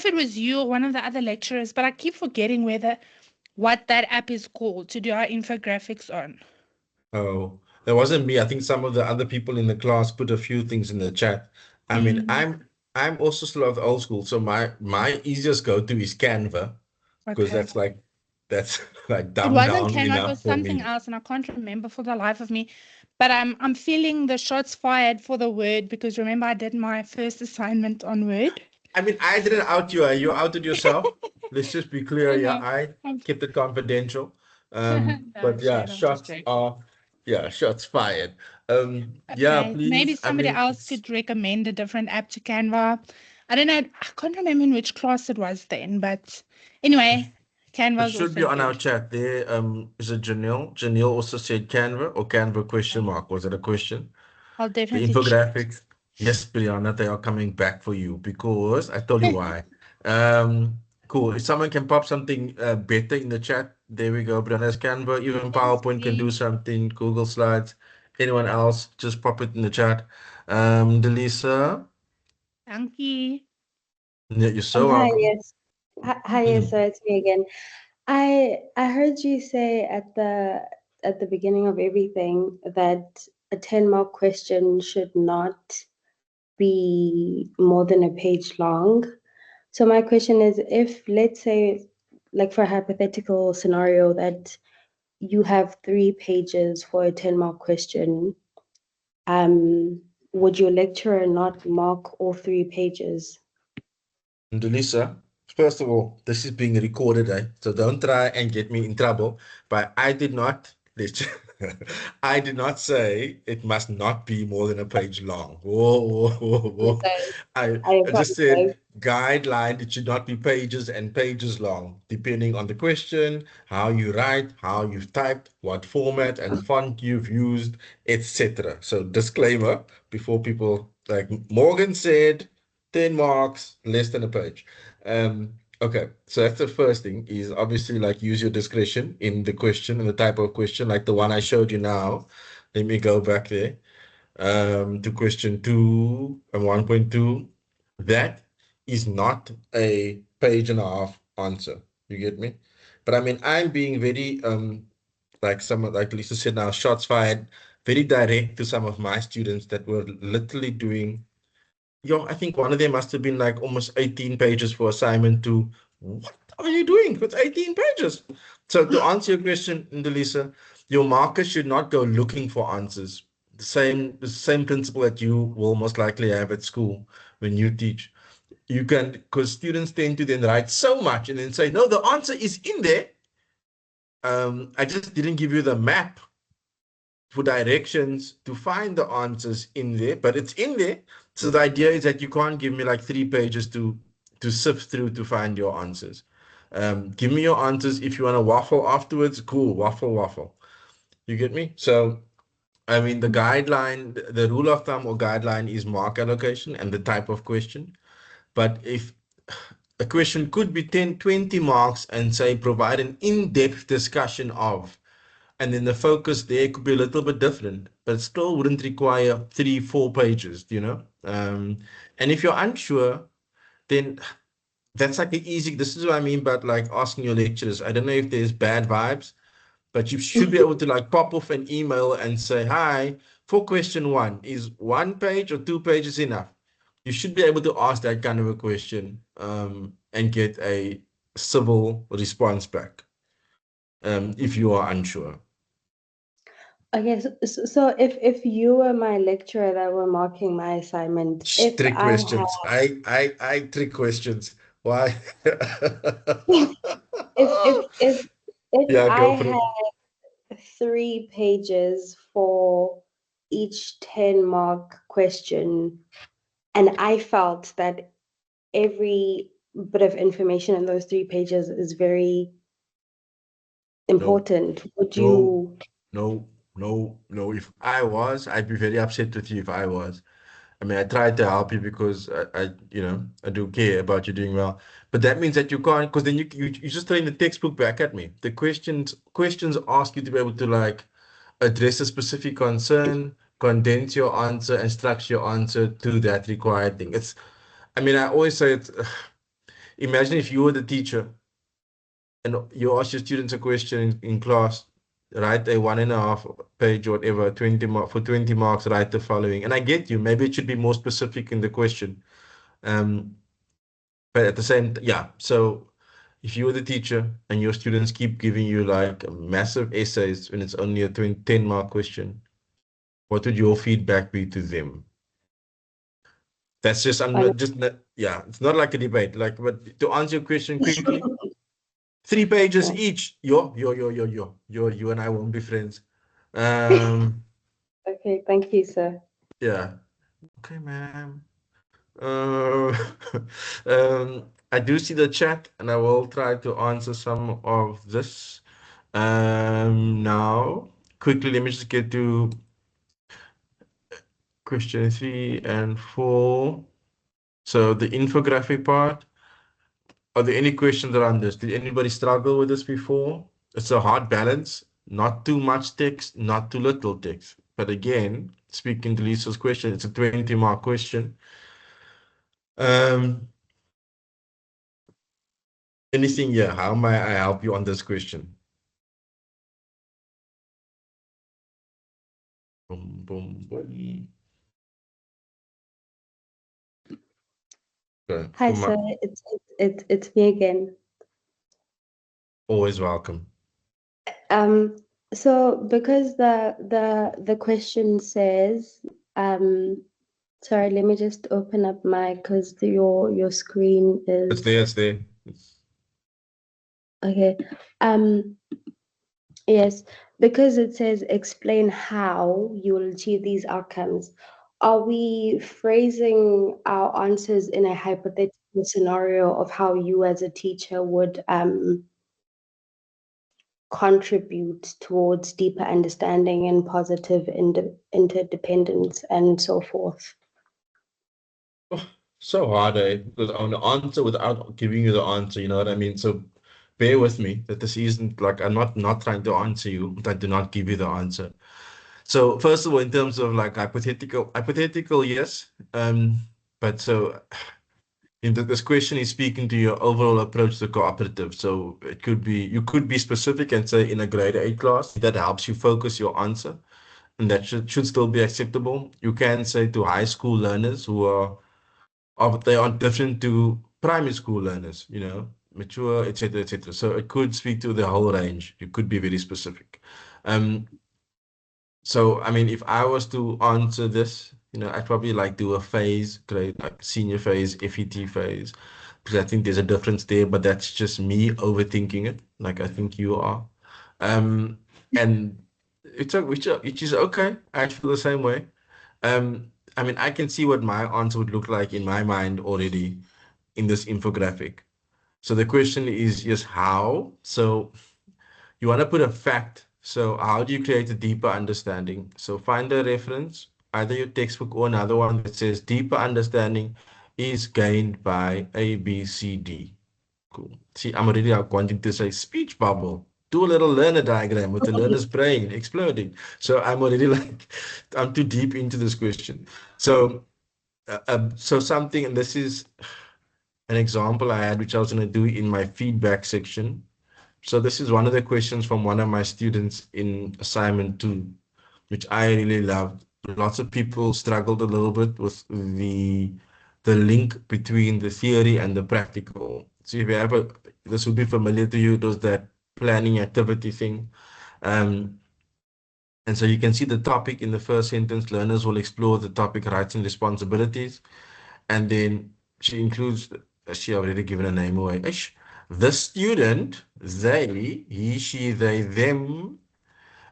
if it was you or one of the other lecturers, but I keep forgetting what that app is called to do our infographics on. Oh, that wasn't me. I think some of the other people in the class put a few things in the chat. I mean, I'm also still of the old school, so my easiest go-to is Canva because Okay. that's like It dumbed wasn't down Canva, it was enough for something me. else, and I can't remember for the life of me. But I'm feeling the shots fired for the Word because remember I did my first assignment on Word. I mean, I didn't out you. You outed yourself. Let's just be clear. I Yeah, know. I I'm kept it confidential. no, But yeah, shade, I'm just joking. shots fired. Yeah, Okay, maybe please. I somebody mean, else it's could recommend a different app to Canva. I don't know. I can't remember in which class it was then, but anyway, It Canva is should also be on our good. chat there. Is it Janelle? Janelle also said Canva or Canva question Okay. mark. Was it a question? I'll The definitely check. infographics. Yes, Brianna, they are coming back for you because I told you why. Cool. If someone can pop something better in the chat, there we go. Brianna's Canva, even Thanks, PowerPoint can Dee. do something. Google Slides. Anyone else, just pop it in the chat. Delisa, Dankie. yeah, you're so Hi, welcome. yes. Hi, yes, so it's me again. I heard you say at the beginning of everything that a 10-mark question should not be more than a page long. So my question is, if let's say, like for a hypothetical scenario that you have 3 pages for a 10-mark question, would your lecturer not mark all 3 pages? Delisa, first of all, this is being recorded, eh? So don't try and get me in trouble. But I did not, I did not say it must not be more than a page long. Whoa, whoa, whoa, whoa. So I I just said apologize. guideline, it should not be pages and pages long, depending on the question, how you write, how you've typed, what format and font you've used, etc. So disclaimer before people like Morgan said 10 marks, less than a page. Okay, so that's the first thing is obviously like use your discretion in the question and the type of question, like the one I showed you now. Let me go back there to question 2 and 1.2. That is not a page and a half answer. You get me? But I mean, I'm being very like Lisa said now, shots fired, very direct to some of my students that were literally doing I think one of them must have been like almost 18 pages for assignment two. What are you doing with 18 pages? So to answer your question, Indelisa, your marker should not go looking for answers. The same principle that you will most likely have at school when you teach. You can, because students tend to then write so much and then say, no, the answer is in there. I just didn't give you the map for directions to find the answers in there, but it's in there. So the idea is that you can't give me like 3 pages to sift through to find your answers. Give me your answers. If you want to waffle afterwards, cool, waffle, waffle. You get me? So I mean, the guideline, the rule of thumb or guideline is mark allocation and the type of question. But if a question could be 10, 20 marks and say provide an in-depth discussion of, and then the focus there could be a little bit different, but it still wouldn't require 3, 4 pages, you know. And if you're unsure, then that's like the easy. This is what I mean about like asking your lecturers. I don't know if there's bad vibes, but you should be able to like pop off an email and say, "Hi, for question one, is 1 page or 2 pages enough?" You should be able to ask that kind of a question and get a civil response back if you are unsure. Okay, so if you were my lecturer that were marking my assignment, if Trick I had questions. I trick questions. Why? if if Yeah, I go for it. had 3 pages for each 10-mark question, and I felt that every bit of information in those 3 pages is very No, important, would no, you? no. If I was, I'd be very upset with you if I was. I mean, I tried to help you because I do care about you doing well. But that means that you can't, because then you just throwing the textbook back at me. The questions ask you to be able to like address a specific concern, condense your answer, and structure your answer to that required thing. I mean, I always say imagine if you were the teacher and you ask your students a question in class, write a 1.5 page or whatever, 20 for 20 marks, write the following. And I get you, maybe it should be more specific in the question. But at the same, yeah. So if you were the teacher and your students keep giving you like massive essays when it's only a 10-mark question, what would your feedback be to them? That's just, I'm not just, yeah, it's not like a debate, like, but to answer your question quickly, 3 pages each. You and I won't be friends. Okay, thank you, sir. Yeah. Okay, ma'am. I do see the chat and I will try to answer some of this. Now, quickly, let me just get to question 3 and 4. So the infographic part. Are there any questions around this? Did anybody struggle with this before? It's a hard balance, not too much text, not too little text. But again, speaking to Lisa's question, it's a 20-mark question. Anything here? How may I help you on this question? Boom, boom, boom. Okay. Hi, sir. It's me again. Always welcome. So because the question says, sorry, let me just open up because your screen is. It's there. Okay. Yes, because it says explain how you will achieve these outcomes. Are we phrasing our answers in a hypothetical scenario of how you as a teacher would contribute towards deeper understanding and positive interdependence and so forth? So hard, eh? Because I want to answer without giving you the answer, you know what I mean? So bear with me that this isn't like I'm not trying to answer you, but I do not give you the answer. So first of all, in terms of like hypothetical, yes. But so in this question is speaking to your overall approach to cooperative. So it could be you could be specific and say in a grade 8 class that helps you focus your answer, and that should still be acceptable. You can say to high school learners who they are different to primary school learners, you know, mature, etc., etc. So it could speak to the whole range. You could be very specific. So, I mean, if I was to answer this, you know, I'd probably like do a phase, grade like senior phase, FET phase, because I think there's a difference there, but that's just me overthinking it, like I think you are. And which is okay. I feel the same way. I mean, I can see what my answer would look like in my mind already in this infographic. So the question is, yes, how? So you want to put a fact. So how do you create a deeper understanding? So find a reference, either your textbook or another one that says deeper understanding is gained by A, B, C, D. Cool. See, I'm already wanting to say speech bubble. Do a little learner diagram with the learner's brain exploding. So I'm already like, I'm too deep into this question. So, so something, and this is an example I had, which I was going to do in my feedback section. So this is one of the questions from one of my students in assignment 2, which I really loved. Lots of people struggled a little bit with the link between the theory and the practical. So if you have this would be familiar to you, it was that planning activity thing. And so you can see the topic in the first sentence, learners will explore the topic rights and responsibilities. And then she includes, she already given a name away. Ish. The student, they, he, she, they, them,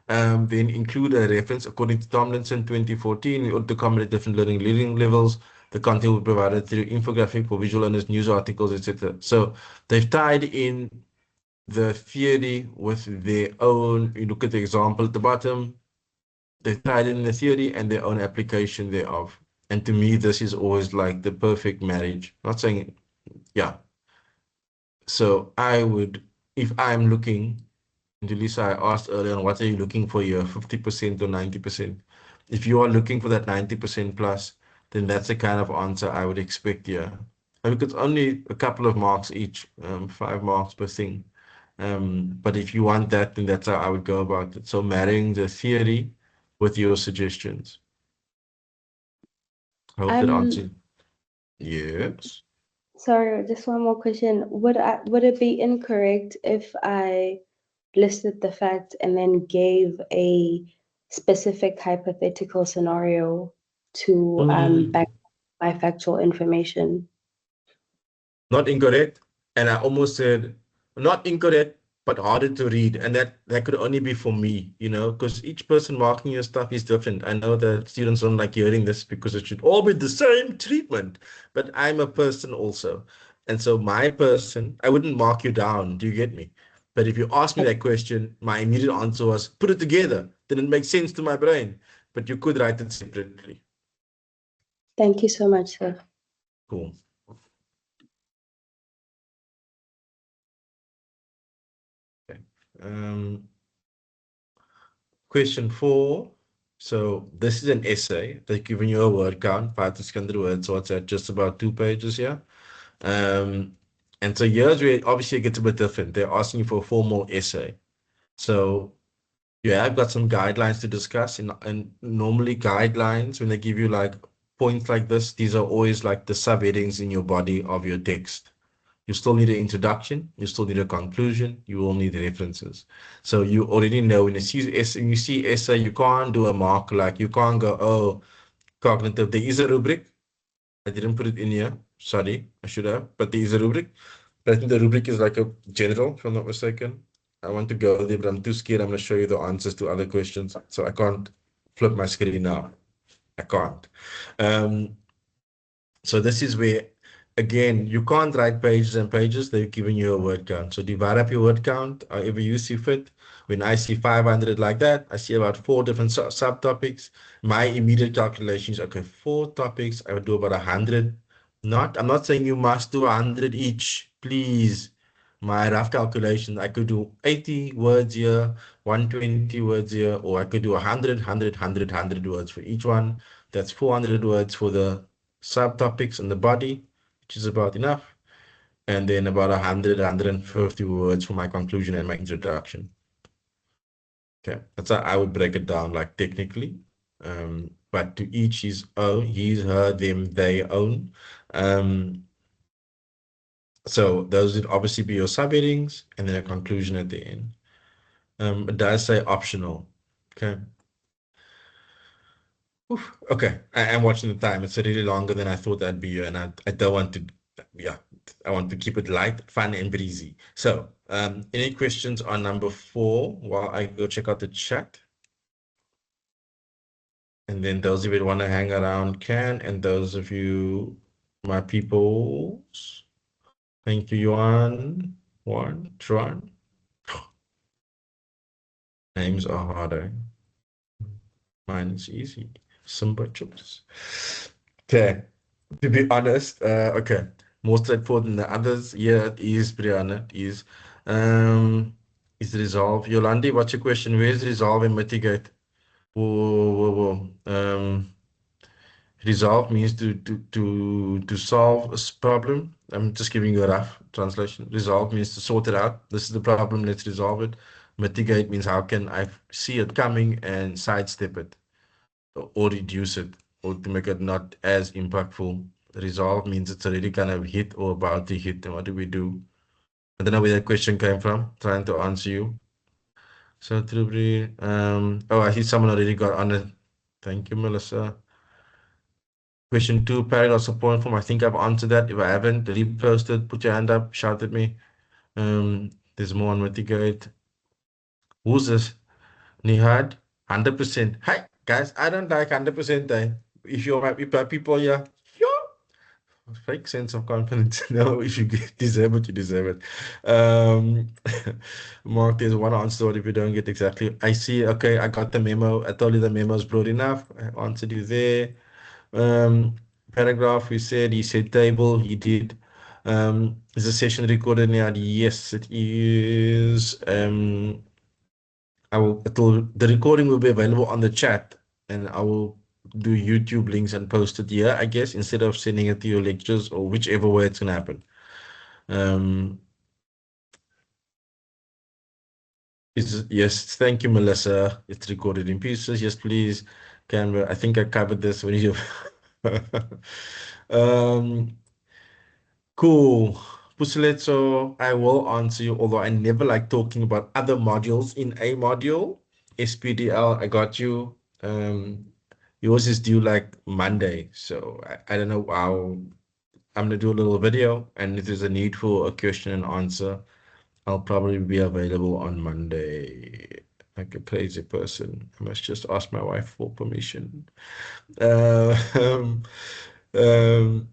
then include a reference according to Tomlinson 2014 to accommodate different learning levels. The content will be provided through infographic for visual learners, news articles, etc. So they've tied in the theory with their own. You look at the example at the bottom. They've tied in the theory and their own application thereof. And to me, this is always like the perfect marriage. Not saying, yeah. So I would, if I'm looking, and Lisa, I asked earlier on, what are you looking for here, 50% or 90%? If you are looking for that 90% plus, then that's the kind of answer I would expect here. Because only a couple of marks each, 5 marks per thing. But if you want that, then that's how I would go about it. So marrying the theory with your suggestions. I hope that answered. Yes. Sorry, just one more question. Would it be incorrect if I listed the facts and then gave a specific hypothetical scenario to back my factual information? Not incorrect. And I almost said not incorrect, but harder to read. And that could only be for me, because each person marking your stuff is different. I know that students don't like hearing this because it should all be the same treatment, but I'm a person also. And so my person, I wouldn't mark you down. Do you get me? But if you ask me that question, my immediate answer was put it together. Then it makes sense to my brain. But you could write it separately. Thank you so much, sir. Cool. Okay. Question 4. So this is an essay. They've given you a word count, 5 to 600 words. So it's at just about 2 pages here. And so here's where obviously it gets a bit different. They're asking you for a formal essay. So yeah, I've got some guidelines to discuss. And normally guidelines, when they give you like points like this, these are always like the subheadings in your body of your text. You still need an introduction. You still need a conclusion. You will need references. So you already know when you see essay, you can't do a mark like you can't go, oh, cognitive. There is a rubric. I didn't put it in here. Sorry, I should have. But there is a rubric. But I think the rubric is like a general, if I'm not mistaken. I want to go there, but I'm too scared. I'm going to show you the answers to other questions. So I can't flip my screen now. I can't. So this is where, again, you can't write pages and pages. They've given you a word count. So divide up your word count however you see fit. When I see 500 like that, I see about 4 different subtopics. My immediate calculation is, okay, 4 topics. I would do about 100. I'm not saying you must do 100 each, please. My rough calculation, I could do 80 words here, 120 words here, or I could do 100, 100, 100, 100 words for each one. That's 400 words for the subtopics in the body, which is about enough, and then about 100, 150 words for my conclusion and my introduction. Okay, that's how I would break it down, like technically. But to each his own, his, her, them, they own. So those would obviously be your subheadings and then a conclusion at the end. It does say optional. Okay. Oof. Okay, I am watching the time. It's really longer than I thought that'd be, and I don't want to, yeah, I want to keep it light, fun, and breezy. So, any questions on number 4 while I go check out the chat? And then those of you that want to hang around can, and those of you, my peoples, thank you, Yuan, Chuan. Names are harder. Mine is easy. Simba chips. Okay. To be honest, okay, more straightforward than the others. Yeah, it is, Brianna. It is. Is resolve. Yolandi, what's your question? Where's resolve and mitigate? Whoa, whoa, whoa. Resolve means to solve a problem. I'm just giving you a rough translation. Resolve means to sort it out. This is the problem. Let's resolve it. Mitigate means how can I see it coming and sidestep it, or reduce it, or to make it not as impactful. Resolve means it's already kind of hit or about to hit. And what do we do? I don't know where that question came from. Trying to answer you. So, oh, I see someone already got on it. Thank you, Melissa. Question 2, paragraph support form. I think I've answered that. If I haven't, repost it, put your hand up, shout at me. There's more on mitigate. Who's this? Nihad? 100%. Hi, guys. I don't like 100%. If you're my people, yeah. Fake sense of confidence. No, if you deserve it, you deserve it. Mark, there's one answer if you don't get exactly. I see. Okay, I got the memo. I told you the memo is broad enough. I answered you there. Paragraph, we said, he said table, he did. Is the session recorded now? Yes, it is. The recording will be available on the chat, and I will do YouTube links and post it here, I guess, instead of sending it to your lectures or whichever way it's gonna happen. Yes, thank you, Melissa. It's recorded in pieces. Yes, please. Canva. I think I covered this when you. Cool. Pusuletso, I will answer you, although I never like talking about other modules in a module. SPDL, I got you. Yours is due like Monday, so I don't know how. I'm gonna do a little video, and if there's a need for a question and answer, I'll probably be available on Monday. Like a crazy person. I must just ask my wife for permission. Uh, um, um,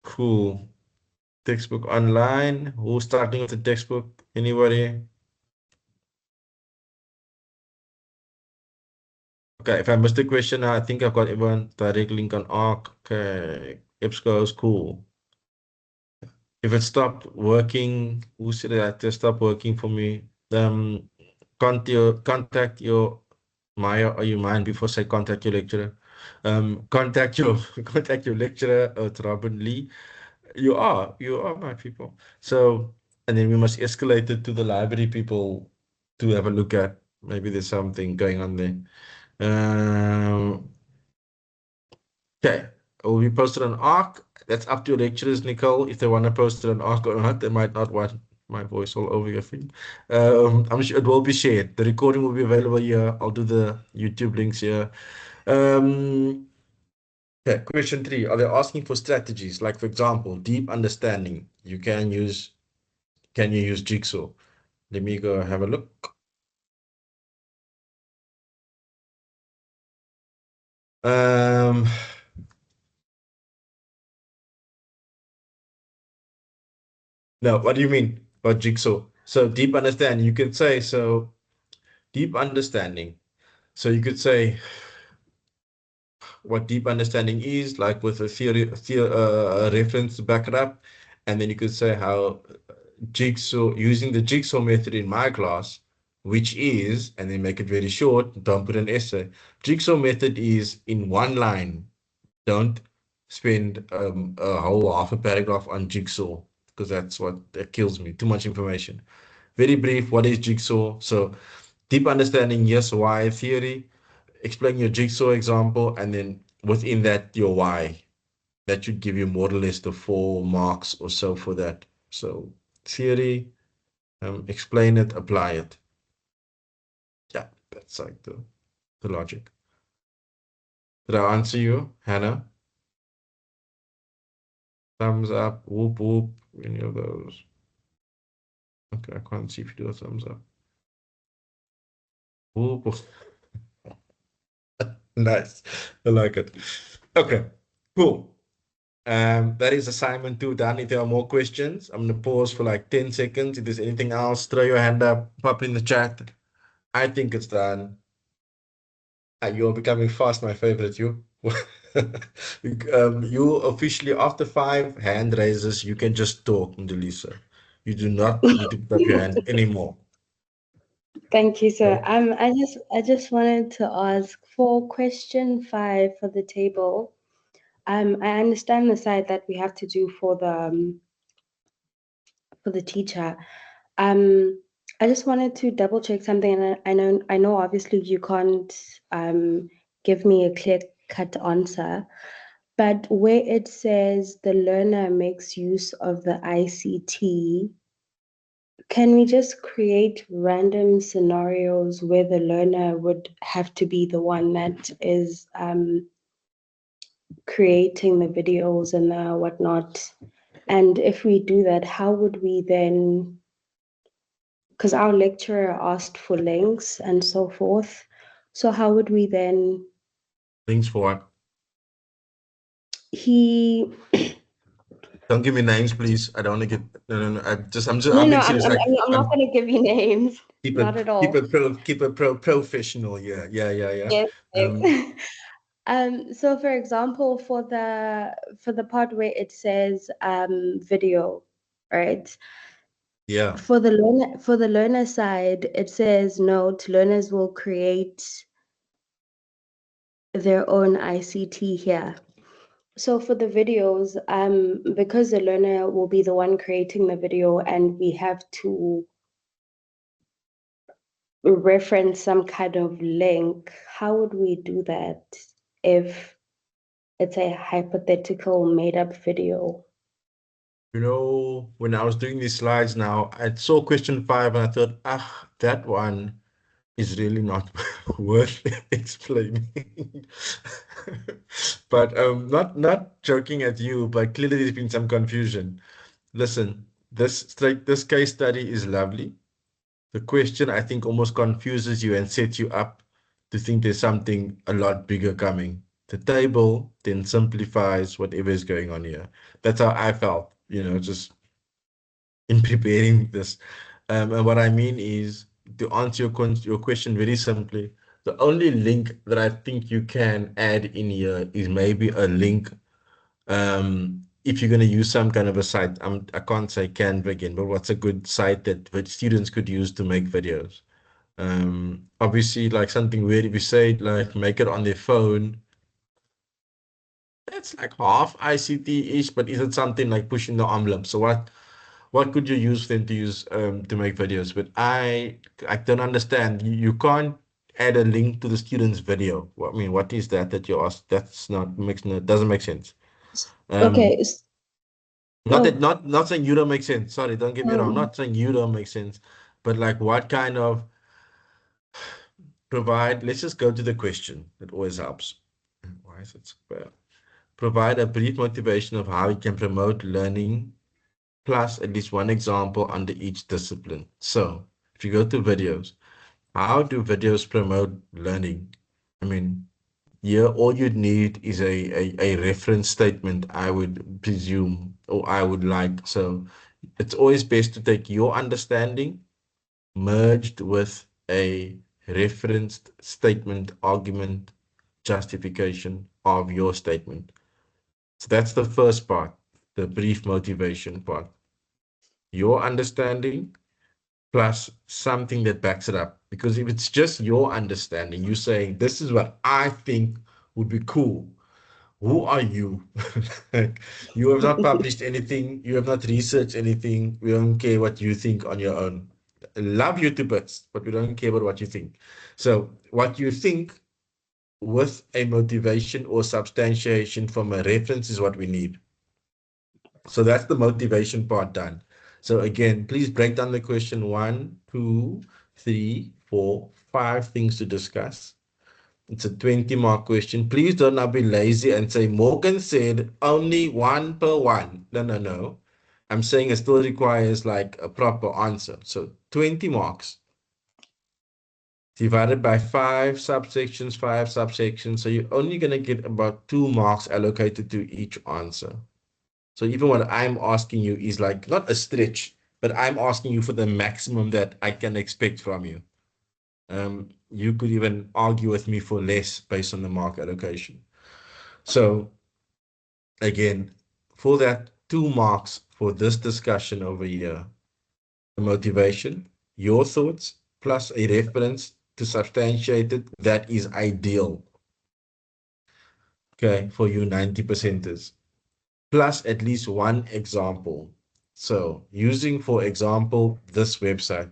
cool. Textbook online. Who's starting with the textbook? Anybody? Okay, if I missed the question, I think I've got everyone direct link on ARC. Okay, EBSCO is cool. If it stopped working, who said that to stop working for me? Contact your Maya or you mind before say contact your lecturer. Contact your contact your lecturer, it's Robin Lee. You are my people. So, and then we must escalate it to the library people to have a look at. Maybe there's something going on there. Okay, it will be posted on ARC. That's up to your lecturers, Nicole. If they want to post it on ARC or not, they might not want my voice all over your thing. I'm sure it will be shared. The recording will be available here. I'll do the YouTube links here. Okay, question 3. Are they asking for strategies? Like, for example, deep understanding. Can you use Jigsaw? Let me go have a look. No, what do you mean about Jigsaw? So deep understanding, you could say, so deep understanding. So you could say what deep understanding is, like with a a reference to back it up. And then you could say how Jigsaw, using the Jigsaw method in my class, which is, and then make it very short, don't put an essay. Jigsaw method is in one line. Don't spend a whole half a paragraph on Jigsaw, because that kills me. Too much information. Very brief, what is Jigsaw? So deep understanding, yes, why theory. Explain your Jigsaw example, and then within that, your why. That should give you more or less the 4 marks or so for that. So theory, explain it, apply it. Yeah, that's like the logic. Did I answer you, Hannah? Thumbs up, whoop whoop, any of those. Okay, I can't see if you do a thumbs up. Whoop, whoop. Nice. I like it. Okay, cool. That is assignment 2 done. If there are more questions, I'm gonna pause for like 10 seconds. If there's anything else, throw your hand up, pop in the chat. I think it's done. You're becoming fast, my favorite. You. You officially after 5 hand raises, you can just talk, Ndalisa. You do not need to put up your hand anymore. Thank you, sir. Okay. I just wanted to ask for question 5 for the table. I understand the side that we have to do for the teacher. I just wanted to double check something, and I know obviously you can't give me a clear-cut answer, but where it says the learner makes use of the ICT, can we just create random scenarios where the learner would have to be the one that is creating the videos and the whatnot? And if we do that, how would we then, because our lecturer asked for links and so forth, so how would we then, Thanks for what? he, Don't give me names, please. I don't want to get. No. no, I'm no, being serious. Like, I'm not going to give you names, not at all. keep it professional. Yeah. Yes, Um, thanks. So for example, for the part where it says video, right? yeah. For the learner side, it says note learners will create their own ICT here. So for the videos, because the learner will be the one creating the video and we have to reference some kind of link, how would we do that if it's a hypothetical made up video? You know, when I was doing these slides now, I saw question 5 and I thought, that one is really not worth explaining. But not joking at you, but clearly there's been some confusion. Listen, this case study is lovely. The question, I think, almost confuses you and sets you up to think there's something a lot bigger coming. The table then simplifies whatever is going on here. That's how I felt, just in preparing this. And what I mean is, to answer your question very simply, the only link that I think you can add in here is maybe a link. If you're going to use some kind of a site, I can't say Canva again, but what's a good site that students could use to make videos? Obviously, like something weird, if you say like make it on their phone, that's like half ICT-ish, but is it something like pushing the envelope? So what could you use them to use to make videos? But I don't understand. You can't add a link to the student's video. I mean, what is that you asked? That's not makes no doesn't make sense. Okay. Not saying you don't make sense. Sorry, don't get me wrong. Not saying you don't make sense, but like what kind of provide, let's just go to the question. It always helps. Why is it so bad? Provide a brief motivation of how you can promote learning, plus at least one example under each discipline. So if you go to videos, how do videos promote learning? I mean, here all you'd need is a reference statement, I would presume, or I would like. So it's always best to take your understanding merged with a referenced statement, argument, justification of your statement. So that's the first part, the brief motivation part. Your understanding plus something that backs it up. Because if it's just your understanding, you saying, this is what I think would be cool. Who are you? Like, you have not published anything. You have not researched anything. We don't care what you think on your own. Love you to bits, but we don't care about what you think. So what you think with a motivation or substantiation from a reference is what we need. So that's the motivation part done. So again, please break down the question: 1, 2, 3, 4, 5 things to discuss. It's a 20-mark question. Please do not be lazy and say, Morgan said only 1 per 1. No, no, no. I'm saying it still requires like a proper answer. So 20 marks divided by 5 subsections. So you're only going to get about 2 marks allocated to each answer. So even what I'm asking you is like not a stretch, but I'm asking you for the maximum that I can expect from you. You could even argue with me for less based on the mark allocation. So again, for that 2 marks for this discussion over here, the motivation, your thoughts, plus a reference to substantiate it, that is ideal. Okay, for you 90%ers. Plus at least one example. So using, for example, this website.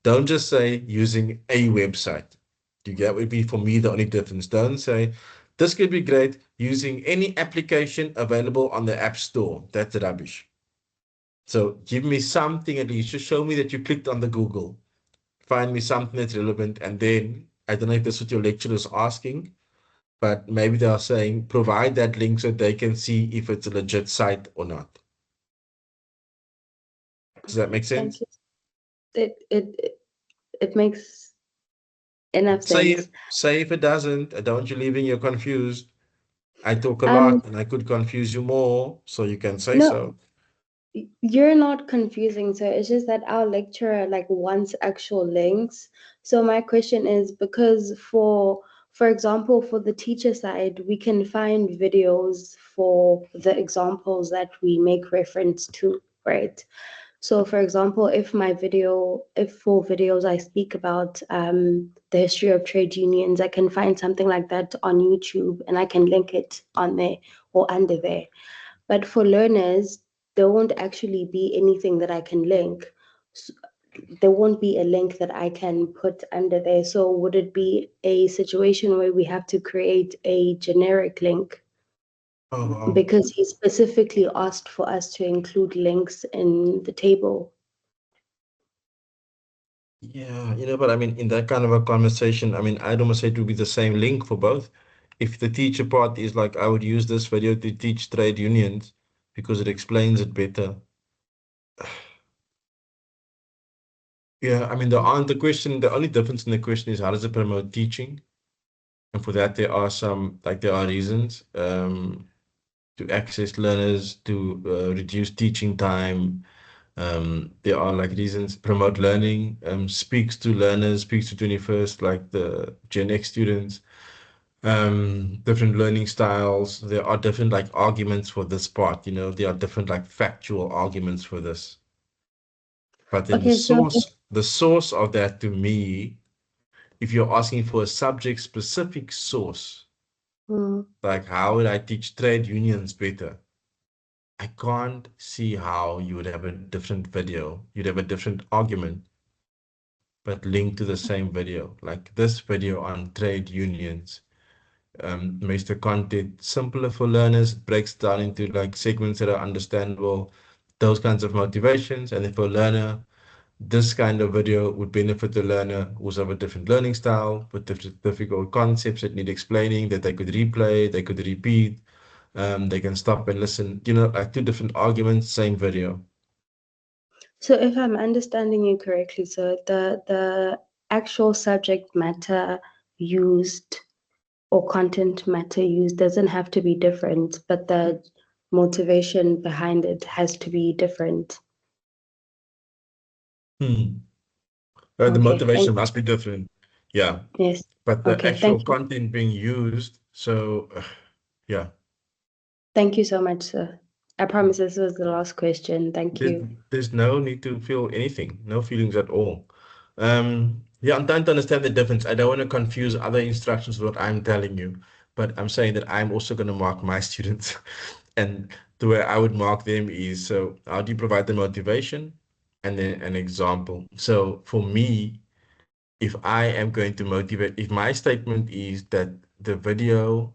Don't just say using a website. That would be, for me, the only difference. Don't say, this could be great using any application available on the App Store. That's rubbish. So give me something at least. Just show me that you clicked on the Google. Find me something that's relevant. And then, I don't know if that's what your lecturer is asking, but maybe they are saying, provide that link so they can see if it's a legit site or not. Does that make sense? It makes enough sense. Say if it doesn't, I don't want you leaving, you're confused. I talk a lot and I could confuse you more, so you can say so. You're not confusing, so it's just that our lecturer like wants actual links. So my question is, because for example, for the teacher side, we can find videos for the examples that we make reference to, right? So, for example, if for videos I speak about the history of trade unions, I can find something like that on YouTube and I can link it on there or under there. But for learners, there won't actually be anything that I can link. There won't be a link that I can put under there. So would it be a situation where we have to create a generic link? Because he specifically asked for us to include links in the table. Yeah, but I mean, in that kind of a conversation, I mean, I'd almost say it would be the same link for both. If the teacher part is like, I would use this video to teach trade unions because it explains it better. Yeah, I mean, the only difference in the question is how does it promote teaching? And for that, there are reasons to access learners, to reduce teaching time. There are like reasons promote learning, speaks to learners, speaks to 21st, like the Gen X students, different learning styles. There are different like arguments for this part, there are different like factual arguments for this. But then Okay, so the source of that to me, if you're asking for a subject specific source, like how would I teach trade unions better? I can't see how you would have a different video. You'd have a different argument, but linked to the same video. Like this video on trade unions makes the content simpler for learners. It breaks down into like segments that are understandable, those kinds of motivations. And if a learner, this kind of video would benefit the learner who's of a different learning style with difficult concepts that need explaining, that they could replay, they could repeat. They can stop and listen, like two different arguments, same video. So if I'm understanding you correctly, so the actual subject matter used or content matter used doesn't have to be different, but the motivation behind it has to be different. The Okay, motivation must be different. Yeah. yes. But the Okay, actual thank you. content being used, so yeah. Thank you so much, sir. I promise this was the last question. Thank you. There's no need to feel anything, no feelings at all. Yeah, I'm trying to understand the difference. I don't want to confuse other instructions with what I'm telling you, but I'm saying that I'm also going to mark my students. And the way I would mark them is, so how do you provide the motivation? And then an example. So for me, if I am going to motivate, if my statement is that the video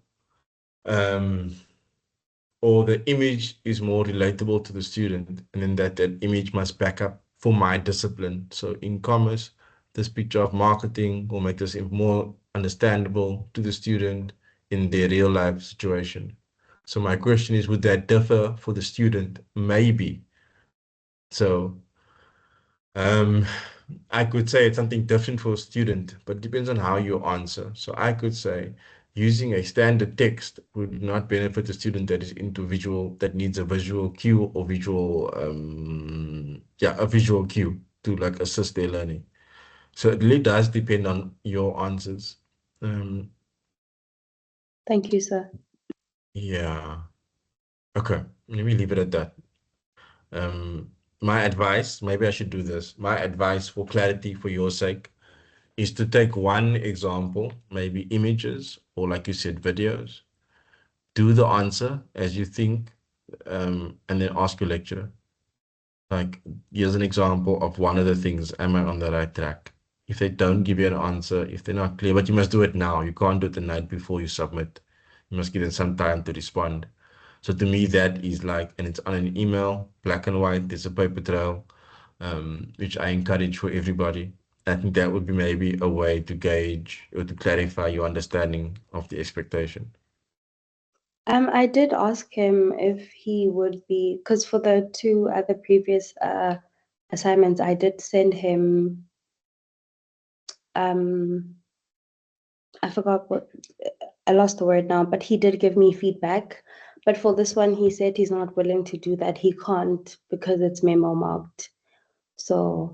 or the image is more relatable to the student, and then that image must back up for my discipline. So in commerce, this picture of marketing will make this more understandable to the student in their real life situation. So my question is, would that differ for the student? Maybe. So I could say it's something different for a student, but it depends on how you answer. So I could say using a standard text would not benefit a student that is into visual, that needs a visual cue or a visual cue to like assist their learning. So it really does depend on your answers. Thank you, sir. Yeah. Okay. Let me leave it at that. My advice, maybe I should do this. My advice for clarity, for your sake, is to take one example, maybe images, or like you said, videos, do the answer as you think, and then ask your lecturer. Like, here's an example of one of the things, am I on the right track? If they don't give you an answer, if they're not clear, but you must do it now. You can't do it the night before you submit. You must give them some time to respond. So to me, that is like, and it's on an email, black and white, there's a paper trail, which I encourage for everybody. I think that would be maybe a way to gauge or to clarify your understanding of the expectation. I did ask him if he would be, because for the two other previous assignments, I did send him, I forgot I lost the word now, but he did give me feedback. But for this one, he said he's not willing to do that. He can't because it's memo marked. So.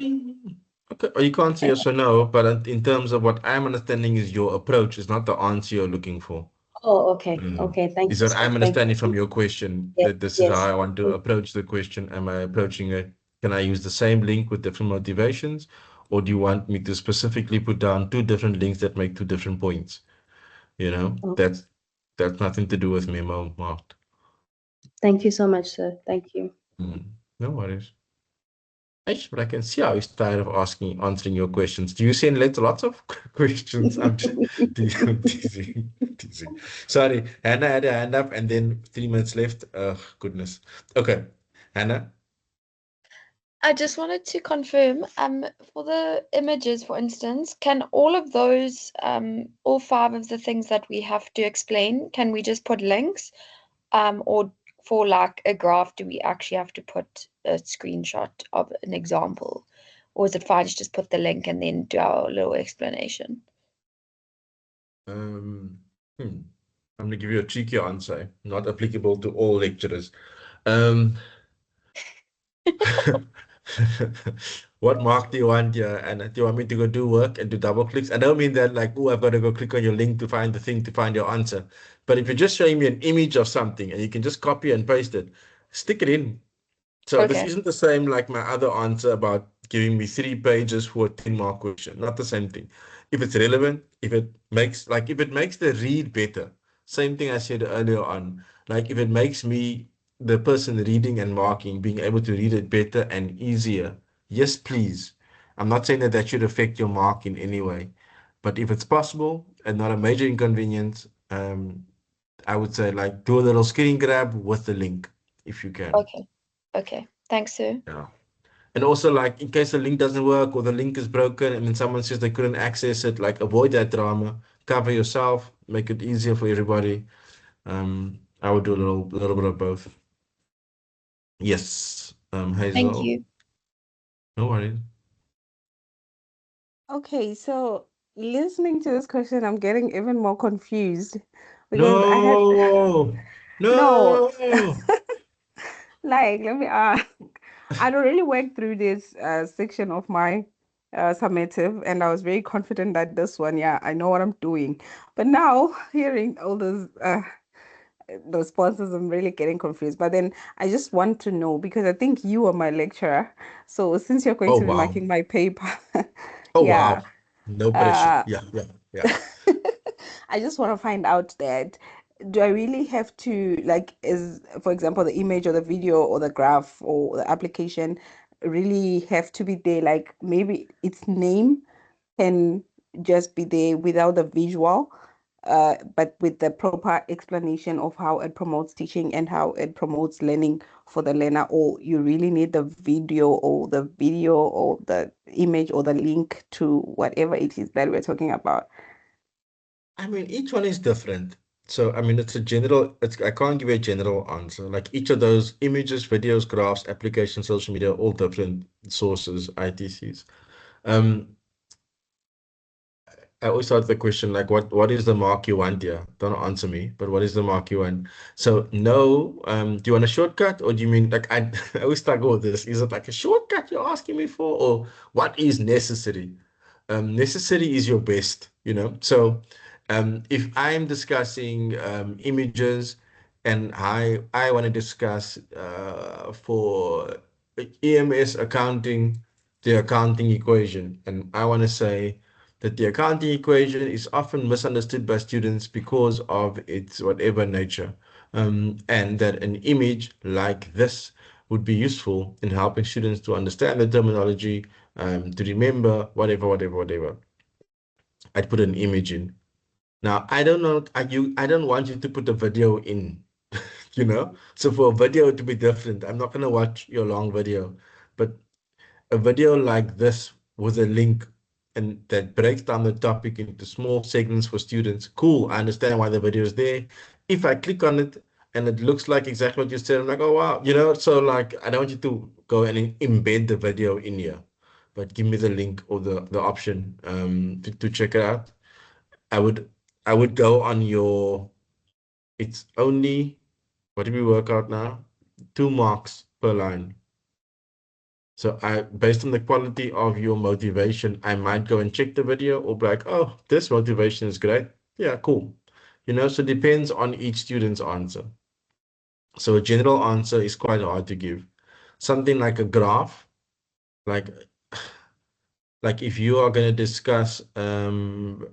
Okay, or you can't say yes or no, but in terms of what I'm understanding is your approach is not the answer you're looking for. Oh, okay. Okay. Thank Is you, that sir. I'm Thank understanding from you. your question Yes, that this is yes. how I want to approach the question. Am I approaching it Can I use the same link with different motivations, or do you want me to specifically put down two different links that make two different points? You know, Oh, that's nothing to do with memo, Mark. thank you so much, sir. Thank you. No worries. But I can see how he's tired of answering your questions. Do you send lots of questions? I'm just teasing, teasing. Sorry, Hannah had a hand up, and then 3 minutes left. Goodness. Okay, Hannah. I just wanted to confirm, for the images, for instance, can all of those, all five of the things that we have to explain, can we just put links? Or for like a graph, do we actually have to put a screenshot of an example? Or is it fine to just put the link and then do our little explanation? Um, I'm going to give you a tricky answer, not applicable to all lecturers. Um, what mark do you want here? And do you want me to go do work and do double clicks? I don't mean that like, oh, I've got to go click on your link to find the thing to find your answer. But if you're just showing me an image of something and you can just copy and paste it, stick it in. So this Okay. isn't the same like my other answer about giving me 3 pages for a 10-mark question. Not the same thing. If it's relevant, if it makes the read better. Same thing I said earlier on. Like if it makes me the person reading and marking being able to read it better and easier. Yes, please. I'm not saying that that should affect your mark in any way. But if it's possible and not a major inconvenience, I would say like do a little screen grab with the link if you can. Okay. Okay. Thanks, sir. Yeah. And also, like, in case the link doesn't work or the link is broken and then someone says they couldn't access it, like, avoid that drama. Cover yourself, make it easier for everybody. I would do a little bit of both. Yes, Thank Hazel. you. No worries. Okay, so listening to this question, I'm getting even more confused because I had No, no, no. like, let me I'd already worked through this section of my summative, and I was very confident that this one, yeah, I know what I'm doing. But now hearing all those the responses, I'm really getting confused. But then I just want to know because I think you are my lecturer. So since you're going Oh, to be wow. marking my paper, Oh, yeah, wow. No pressure. uh, Yeah, yeah, yeah. I just want to find out that do I really have to like is for example the image or the video or the graph or the application really have to be there like maybe its name can just be there without the visual but with the proper explanation of how it promotes teaching and how it promotes learning for the learner, or you really need the video or the image or the link to whatever it is that we're talking about. I mean, each one is different. So, I mean, I can't give you a general answer. Like each of those images, videos, graphs, applications, social media, all different sources, ITCs. Um, I always start the question like, what is the mark you want here? Don't answer me, but what is the mark you want? So, no, do you want a shortcut or do you mean like I always struggle with this. Is it like a shortcut you're asking me for, or what is necessary? Necessary is your best, you know. So, if I'm discussing images and I want to discuss for EMS accounting, the accounting equation, and I want to say that the accounting equation is often misunderstood by students because of its whatever nature, and that an image like this would be useful in helping students to understand the terminology, to remember whatever. I'd put an image in. Now, I don't know, I don't want you to put a video in, you know? So for a video to be different, I'm not gonna watch your long video, but a video like this with a link and that breaks down the topic into small segments for students. Cool, I understand why the video is there. If I click on it and it looks like exactly what you said, I'm like, oh wow, you know, so like I don't want you to go and embed the video in here, but give me the link or the option to check it out. I would I would go on your it's only what did we work out now? 2 marks per line. So based on the quality of your motivation, I might go and check the video or be like, oh, this motivation is great. Yeah, cool. You know, so it depends on each student's answer. So a general answer is quite hard to give. Something like a graph like if you are going to discuss, I'm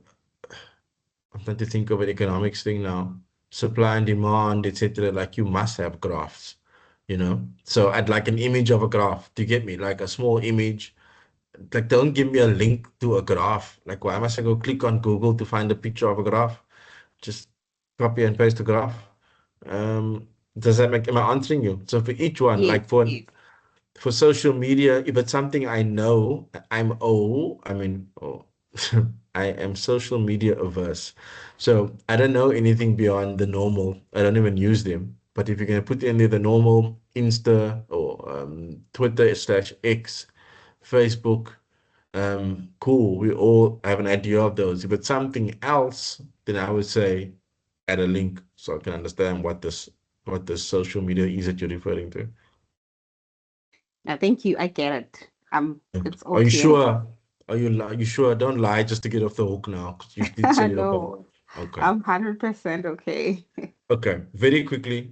trying to think of an economics thing now, supply and demand, etc. Like you must have graphs, you know. So I'd like an image of a graph. Do you get me? Like a small image. Like don't give me a link to a graph. Like why must I go click on Google to find a picture of a graph? Just copy and paste the graph. Does that make, am I answering you? So for each one, Yes, like for yes. for social media, if it's something I know, I am social media averse. So I don't know anything beyond the normal. I don't even use them. But if you're going to put in there the normal Insta or Twitter slash X, Facebook, cool. We all have an idea of those. If it's something else, then I would say add a link so I can understand what this social media is that you're referring to. No, thank you. I get it. It's all Are you clear. sure? Are you sure? Don't lie just to get off the hook now, 'cause you did say you're okay. No, Okay. I'm 100% okay. Okay. Very quickly,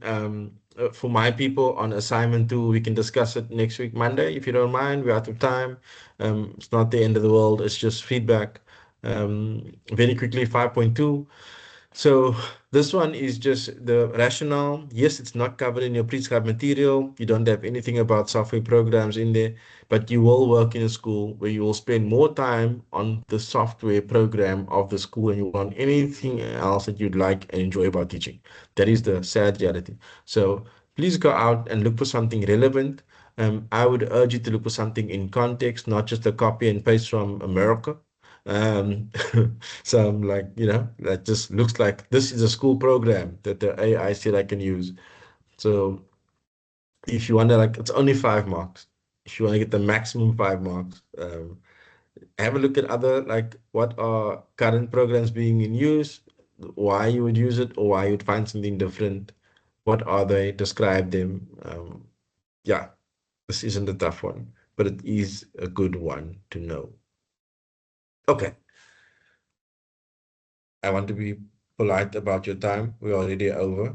for my people on assignment two, we can discuss it next week, Monday, if you don't mind. We're out of time. It's not the end of the world. It's just feedback. Very quickly, 5.2. So this one is just the rationale. Yes, it's not covered in your prescribed material. You don't have anything about software programs in there, but you will work in a school where you will spend more time on the software program of the school and you want anything else that you'd like and enjoy about teaching. That is the sad reality. So please go out and look for something relevant. I would urge you to look for something in context, not just a copy and paste from America. Um, so I'm like, that just looks like this is a school program that the AI said I can use. So if you want to, like, it's only 5 marks. If you want to get the maximum 5 marks, have a look at other, like, what are current programs being in use, why you would use it, or why you'd find something different. What are they? Describe them. Yeah, this isn't a tough one, but it is a good one to know. Okay. I want to be polite about your time. We're already over.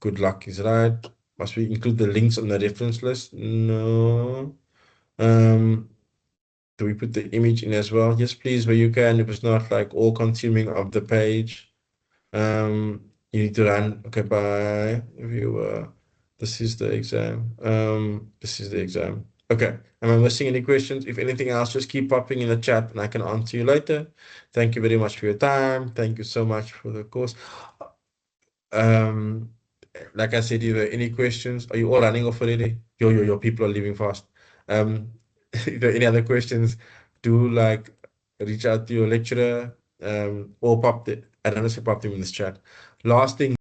Good luck is right. Must we include the links on the reference list? No. Do we put the image in as well? Yes, please, where you can. If it's not like all consuming of the page. You need to run. Okay, bye. Viewer. This is the exam. This is the exam. Okay. Am I missing any questions? If anything else, just keep popping in the chat and I can answer you later. Thank you very much for your time. Thank you so much for the course. Um, like I said, if there are any questions, are you all running off already? Your people are leaving fast. If there are any other questions, do like reach out to your lecturer, or I don't know, say pop them in this chat. Last thing.